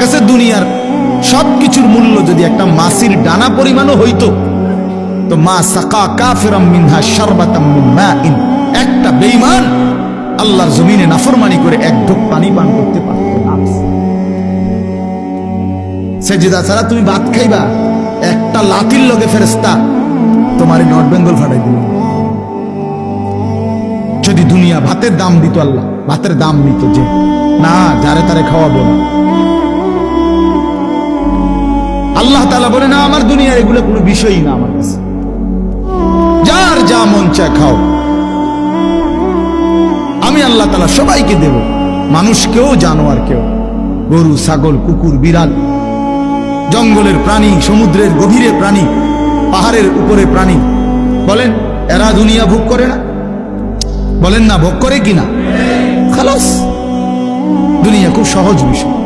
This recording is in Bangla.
কাছে দুনিয়ার সবকিছুর মূল্য যদি একটা মাছির ডানা পরিমাণও হইতো তো মা সাকা কাফিরাম মিনহা শারবাতাম মিন মাইন, একটা বেঈমান আল্লাহর জমিনে নাফরমানি করে এক ঢোক পানি পান করতে পারত না। সেজদা ছাড়া তুমি ভাত খাইবা, একটা লাঠির লগে ফেরেশতা তোমারে নর্থ বেঙ্গল ফাটাই দিবে। যদি দুনিয়া ভাতের দাম দিত, আল্লাহ ভাতের দাম নিত, যে না যারে তারে খাওয়াবো না। আল্লাহ তাআলা বলে না, আমার দুনিয়ার এগুলো কোনো বিষয়ই না আমার কাছে, যার যা মন চায় খাও। আমি আল্লাহ তাআলা সবাইকে দেব, মানুষকেও জানোয়ারকেও, গরু ছাগল কুকুর বিড়াল, জঙ্গলের প্রাণী, সমুদ্রের গভীরে প্রাণী, পাহাড়ের উপরে প্রাণী। বলেন এরা দুনিয়া ভোগ করে না? বলেন না ভোগ করে কিনা? খালাস, দুনিয়া খুব সহজ বিষয়।